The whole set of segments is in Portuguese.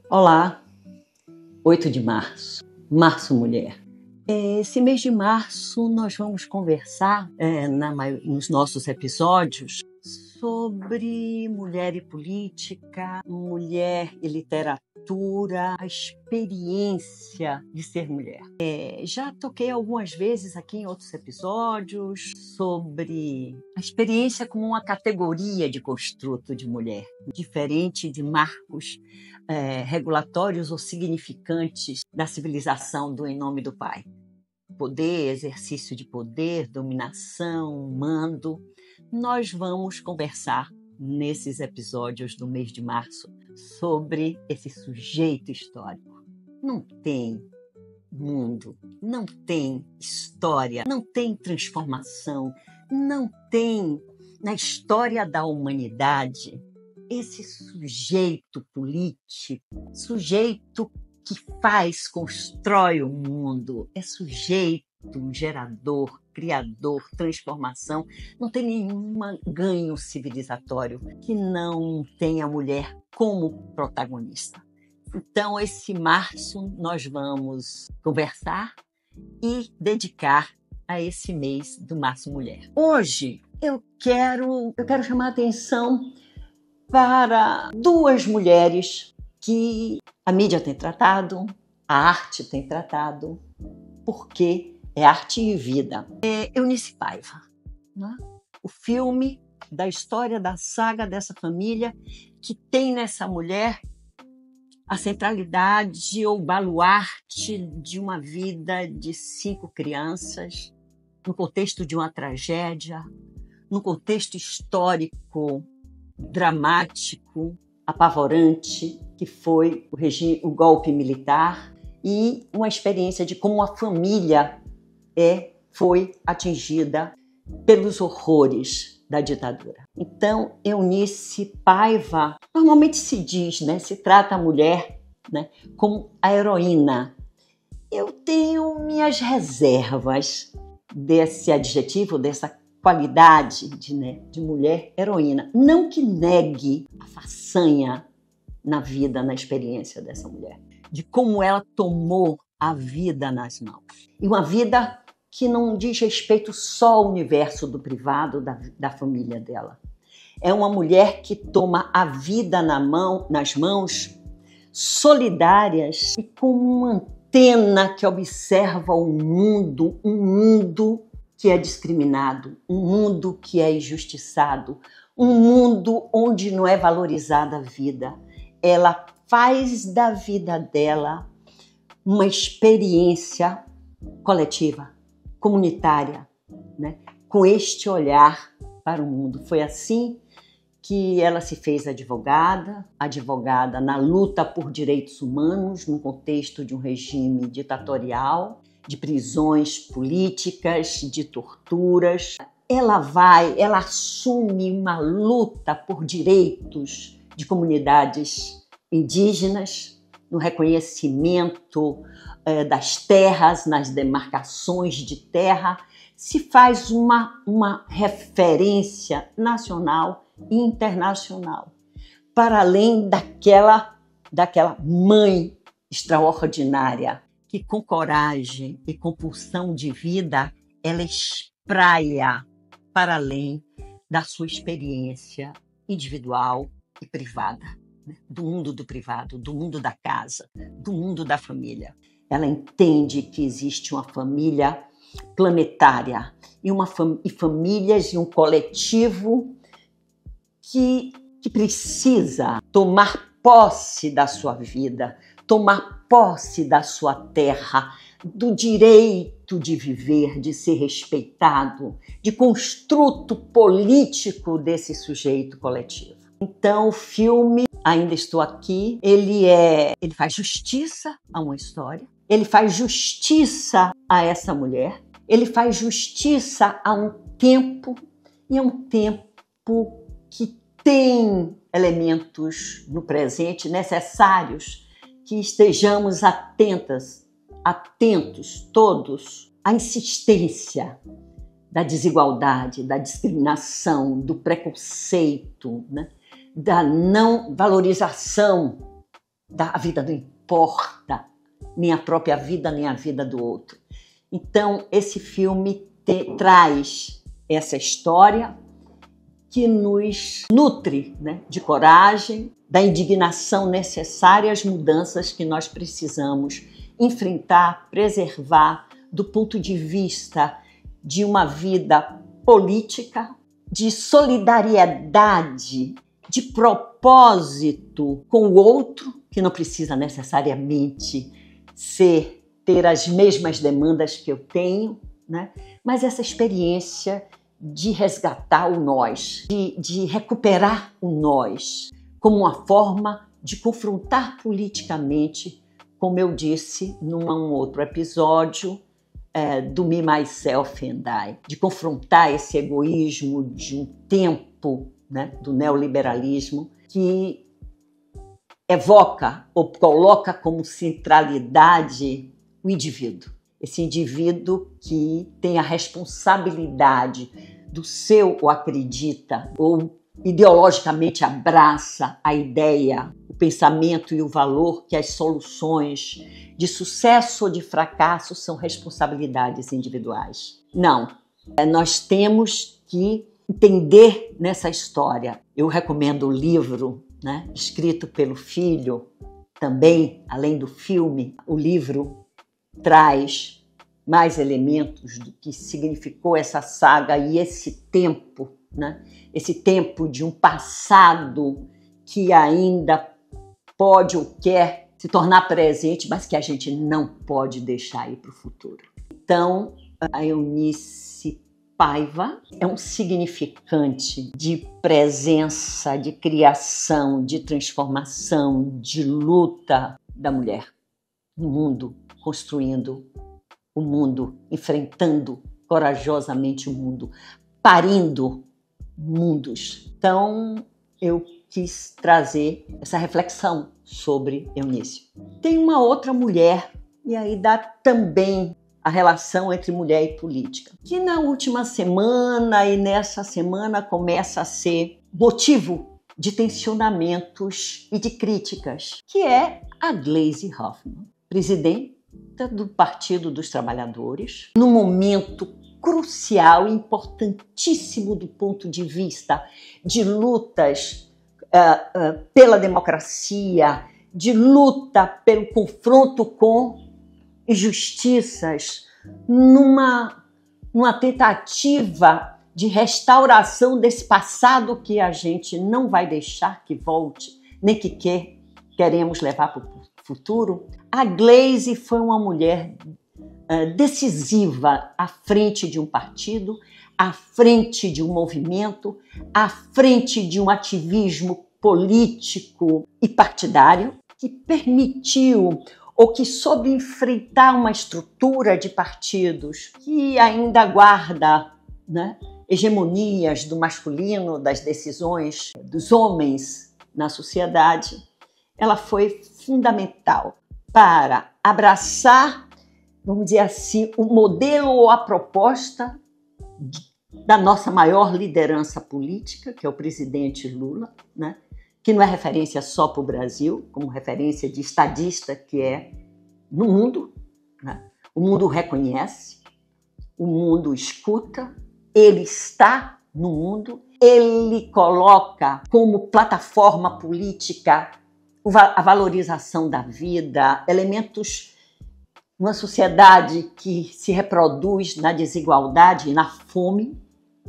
Olá, 8 de março, Março Mulher. Esse mês de março nós vamos conversar nos nossos episódios sobre mulher e política, mulher e literatura, a experiência de ser mulher. Já toquei algumas vezes aqui em outros episódios sobre a experiência como uma categoria de construto de mulher, diferente de marcos regulatórios ou significantes da civilização do Em Nome do Pai. Poder, exercício de poder, dominação, mando. Nós vamos conversar nesses episódios do mês de março sobre esse sujeito histórico. Não tem mundo, não tem história, não tem transformação, não tem na história da humanidade esse sujeito político, sujeito que constrói o mundo, é sujeito, gerador, criador, transformação. Não tem nenhum ganho civilizatório que não tenha a mulher como protagonista. Então, esse março nós vamos conversar e dedicar a esse mês do Março Mulher. Hoje eu quero chamar a atenção para duas mulheres que a mídia tem tratado, a arte tem tratado, porque é arte e vida. Eunice Paiva, né? O filme da história da saga dessa família que tem nessa mulher a centralidade ou baluarte de uma vida de 5 crianças, no contexto de uma tragédia, no contexto histórico dramático, apavorante, que foi o golpe militar, e uma experiência de como a família foi atingida pelos horrores da ditadura. Então, Eunice Paiva, normalmente se diz, se trata a mulher, como a heroína. Eu tenho minhas reservas desse adjetivo, dessa qualidade de mulher heroína. Não que negue a façanha na vida, na experiência dessa mulher, de como ela tomou a vida nas mãos. E uma vida que não diz respeito só ao universo do privado da família dela. É uma mulher que toma a vida nas mãos solidárias e com uma antena que observa o mundo, um mundo que é discriminado, um mundo que é injustiçado, um mundo onde não é valorizada a vida. Ela faz da vida dela uma experiência coletiva, comunitária, com este olhar para o mundo. Foi assim que ela se fez advogada na luta por direitos humanos, num contexto de um regime ditatorial, de prisões políticas, de torturas. Ela assume uma luta por direitos de comunidades indígenas, no reconhecimento das terras, nas demarcações de terra. Se faz uma referência nacional e internacional, para além daquela mãe extraordinária que, com coragem e com pulsão de vida, ela espraia para além da sua experiência individual e privada, do mundo do privado, do mundo da casa, do mundo da família. Ela entende que existe uma família planetária e famílias e um coletivo que precisa tomar posse da sua vida, tomar posse da sua terra, do direito de viver, de ser respeitado, de construto político desse sujeito coletivo. Então, o filme Ainda Estou Aqui, ele faz justiça a uma história, ele faz justiça a essa mulher, ele faz justiça a um tempo, e é um tempo que tem elementos no presente necessários que estejamos atentos todos à insistência da desigualdade, da discriminação, do preconceito, da não valorização A vida não importa, nem a própria vida, nem a vida do outro. Então, esse filme traz essa história que nos nutre, né, de coragem, da indignação necessária às mudanças que nós precisamos enfrentar, preservar, do ponto de vista de uma vida política, de solidariedade, de propósito com o outro, que não precisa necessariamente ter as mesmas demandas que eu tenho, né? Mas essa experiência de resgatar o nós, de recuperar o nós, como uma forma de confrontar politicamente, como eu disse num outro episódio do Me, Myself and I, de confrontar esse egoísmo de um tempo, né, do neoliberalismo que evoca ou coloca como centralidade o indivíduo. Esse indivíduo que tem a responsabilidade do seu ou acredita ou ideologicamente abraça a ideia, o pensamento e o valor que as soluções de sucesso ou de fracasso são responsabilidades individuais. Não, nós temos que entender nessa história. Eu recomendo o livro, né, escrito pelo filho, também, além do filme, o livro traz mais elementos do que significou essa saga e esse tempo, né? Esse tempo de um passado que ainda pode ou quer se tornar presente, mas que a gente não pode deixar ir para o futuro. Então, a Eunice Paiva é um significante de presença, de criação, de transformação, de luta da mulher no mundo, construindo o mundo, enfrentando corajosamente o mundo, parindo mundos. Então, eu quis trazer essa reflexão sobre Eunice. Tem uma outra mulher, e aí dá também a relação entre mulher e política, que na última semana e nessa semana começa a ser motivo de tensionamentos e de críticas, que é a Gleisi Hoffmann, presidente do Partido dos Trabalhadores, num momento crucial e importantíssimo do ponto de vista de lutas pela democracia, de luta pelo confronto com injustiças, numa tentativa de restauração desse passado que a gente não vai deixar que volte, nem que queremos levar para o futuro. A Gleisi foi uma mulher decisiva à frente de um partido, à frente de um movimento, à frente de um ativismo político e partidário que permitiu ou que soube enfrentar uma estrutura de partidos que ainda guarda, né, hegemonias do masculino, das decisões dos homens na sociedade. Ela foi fundamental para abraçar, vamos dizer assim, o modelo ou a proposta da nossa maior liderança política, que é o presidente Lula, né? Que não é referência só para o Brasil, como referência de estadista que é no mundo, né? O mundo reconhece, o mundo escuta, ele está no mundo, ele coloca como plataforma política a valorização da vida, elementos numa sociedade que se reproduz na desigualdade e na fome,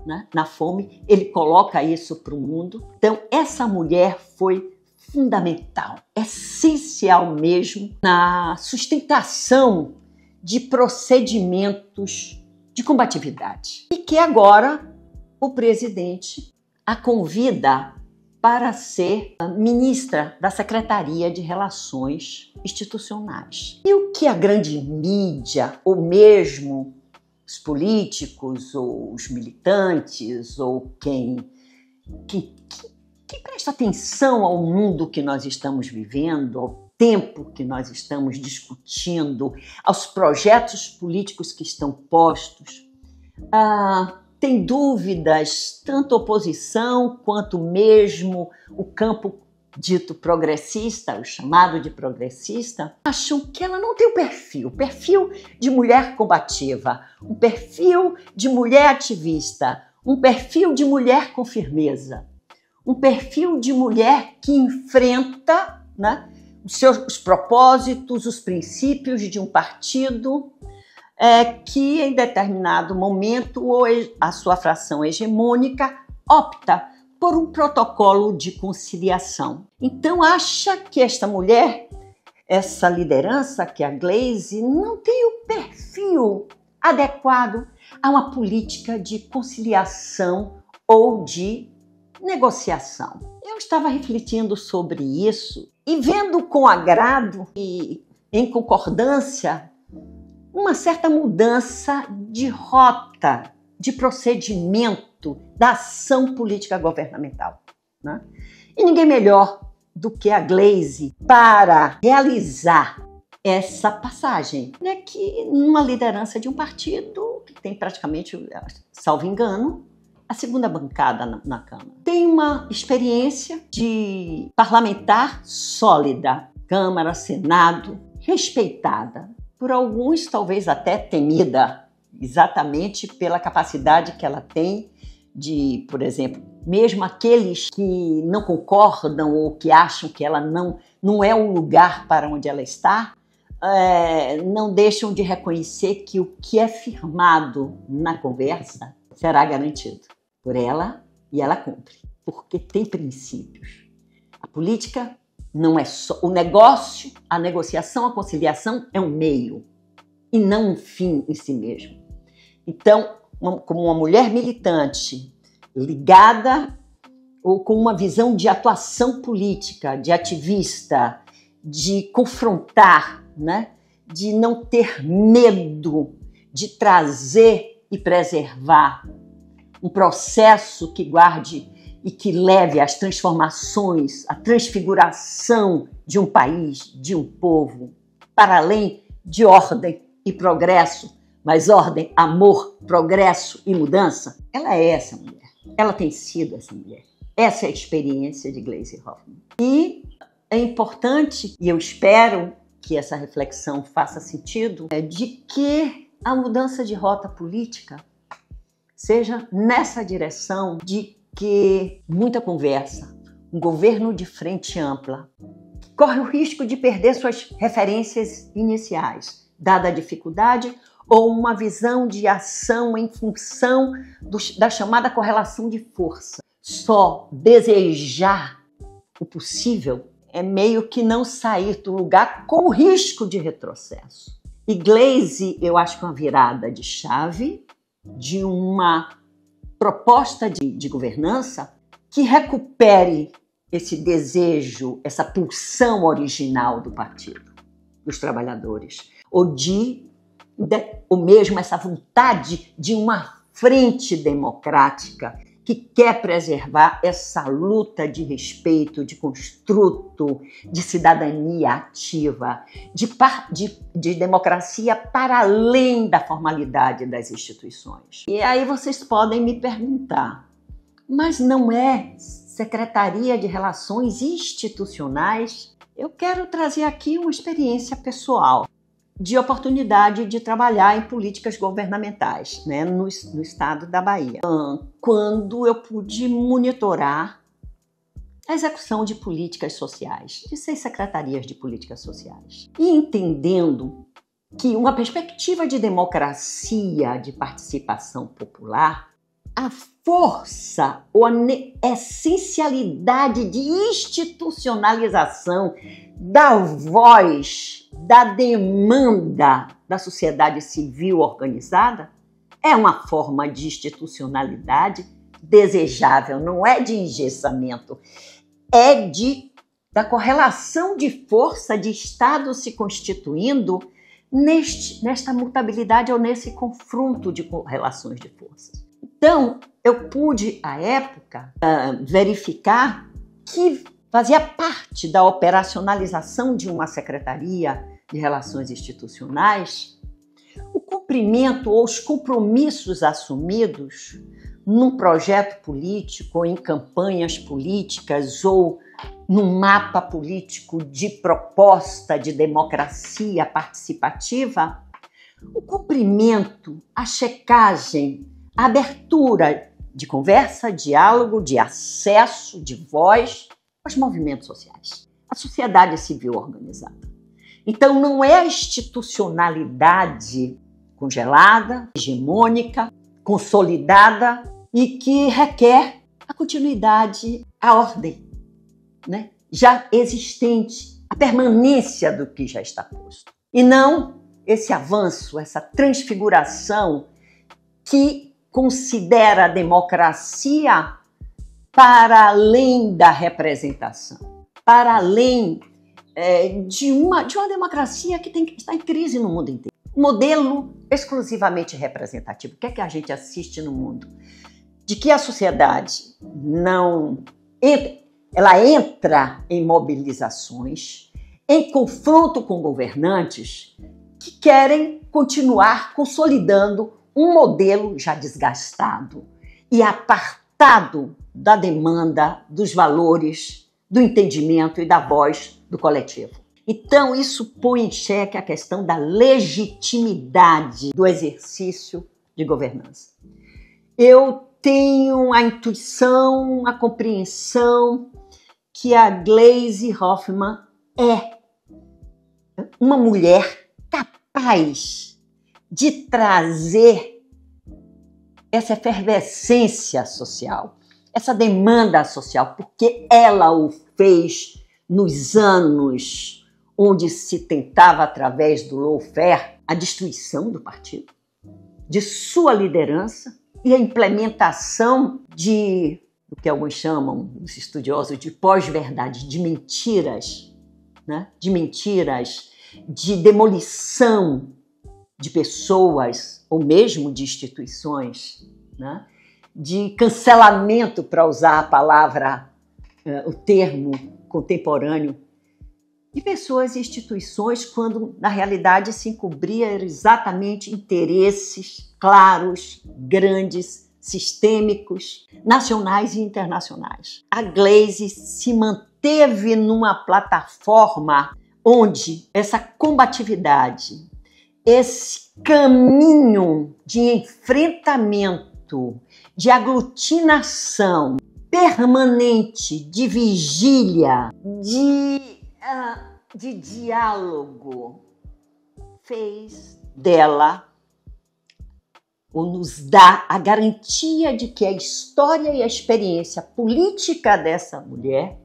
né? Na fome, ele coloca isso para o mundo. Então, essa mulher foi fundamental, essencial mesmo na sustentação de procedimentos de combatividade. E que agora o presidente a convida para ser ministra da Secretaria de Relações Institucionais. E o que a grande mídia, ou mesmo os políticos, ou os militantes, ou quem presta atenção ao mundo que nós estamos vivendo, ao tempo que nós estamos discutindo, aos projetos políticos que estão postos, tem dúvidas, tanto a oposição quanto mesmo o campo dito progressista, o chamado de progressista, acham que ela não tem o perfil de mulher combativa, um perfil de mulher ativista, um perfil de mulher com firmeza, um perfil de mulher que enfrenta, né, os propósitos, os princípios de um partido que em determinado momento ou a sua fração hegemônica opta por um protocolo de conciliação. Então acha que esta mulher, essa liderança, que é a Gleisi, não tem o perfil adequado a uma política de conciliação ou de negociação. Eu estava refletindo sobre isso e vendo com agrado e em concordância uma certa mudança de rota, de procedimento da ação política governamental, né? E ninguém melhor do que a Gleisi para realizar essa passagem, né? Que numa liderança de um partido que tem praticamente, salvo engano, a segunda bancada na Câmara. Tem uma experiência de parlamentar sólida, Câmara, Senado, respeitada, por alguns talvez até temida, exatamente pela capacidade que ela tem de, por exemplo, mesmo aqueles que não concordam ou que acham que ela não é o lugar para onde ela está, não deixam de reconhecer que o que é firmado na conversa será garantido por ela e ela cumpre, porque tem princípios. A política não é só o negócio, a negociação, a conciliação é um meio e não um fim em si mesmo. Então, como uma mulher militante ligada ou com uma visão de atuação política, de ativista, de confrontar, né? De não ter medo de trazer e preservar um processo que guarde e que leve às transformações, à transfiguração de um país, de um povo, para além de ordem e progresso, mas ordem, amor, progresso e mudança. Ela é essa mulher. Ela tem sido essa mulher. Essa é a experiência de Gleisi Hoffmann. E é importante, e eu espero que essa reflexão faça sentido, de que a mudança de rota política seja nessa direção de que muita conversa, um governo de frente ampla, corre o risco de perder suas referências iniciais, dada a dificuldade ou uma visão de ação em função da chamada correlação de força. Só desejar o possível é meio que não sair do lugar com o risco de retrocesso. E Gleisi, eu acho que é uma virada de chave de uma proposta de governança que recupere esse desejo, essa pulsão original do partido, dos trabalhadores, ou mesmo essa vontade de uma frente democrática que quer preservar essa luta de respeito, de construto, de cidadania ativa, de democracia para além da formalidade das instituições. E aí vocês podem me perguntar, mas não é Secretaria de Relações Institucionais? Eu quero trazer aqui uma experiência pessoal de oportunidade de trabalhar em políticas governamentais, né, no estado da Bahia, quando eu pude monitorar a execução de políticas sociais, de 6 secretarias de políticas sociais, e entendendo que uma perspectiva de democracia, de participação popular, a força ou a essencialidade de institucionalização da voz, da demanda da sociedade civil organizada é uma forma de institucionalidade desejável, não é de engessamento, é da correlação de força de Estado se constituindo nesta mutabilidade ou nesse confronto de relações de forças. Então, eu pude, à época, verificar que fazia parte da operacionalização de uma Secretaria de Relações Institucionais o cumprimento ou os compromissos assumidos num projeto político, ou em campanhas políticas, ou num mapa político de proposta de democracia participativa, o cumprimento, a checagem, a abertura de conversa, diálogo, de acesso, de voz aos movimentos sociais, à sociedade civil organizada. Então, não é a institucionalidade congelada, hegemônica, consolidada e que requer a continuidade, a ordem, né? Já existente, a permanência do que já está posto. E não esse avanço, essa transfiguração que considera a democracia para além da representação, para além de uma democracia que está em crise no mundo inteiro. Modelo exclusivamente representativo. O que é que a gente assiste no mundo? De que a sociedade ela entra em mobilizações, em confronto com governantes que querem continuar consolidando um modelo já desgastado e apartado da demanda, dos valores, do entendimento e da voz do coletivo. Então, isso põe em xeque a questão da legitimidade do exercício de governança. Eu tenho a intuição, a compreensão que a Gleisi Hoffmann é uma mulher capaz de trazer essa efervescência social, essa demanda social, porque ela o fez nos anos onde se tentava, através do lawfare, a destruição do partido, de sua liderança e a implementação do que alguns chamam, os estudiosos, de pós-verdade, de mentiras, né? De mentiras, de demolição de pessoas ou mesmo de instituições, né? De cancelamento, para usar a palavra, o termo contemporâneo, de pessoas e instituições, quando na realidade se encobria exatamente interesses claros, grandes, sistêmicos, nacionais e internacionais. A Gleisi se manteve numa plataforma onde essa combatividade, esse caminho de enfrentamento, de aglutinação permanente, de vigília, de diálogo, fez dela, ou nos dá a garantia de que a história e a experiência política dessa mulher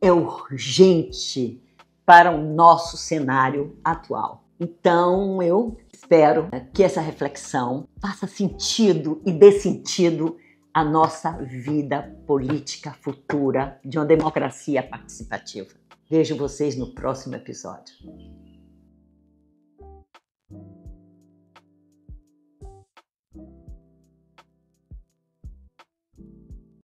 é urgente para o nosso cenário atual. Então, eu espero que essa reflexão faça sentido e dê sentido à nossa vida política futura de uma democracia participativa. Vejo vocês no próximo episódio.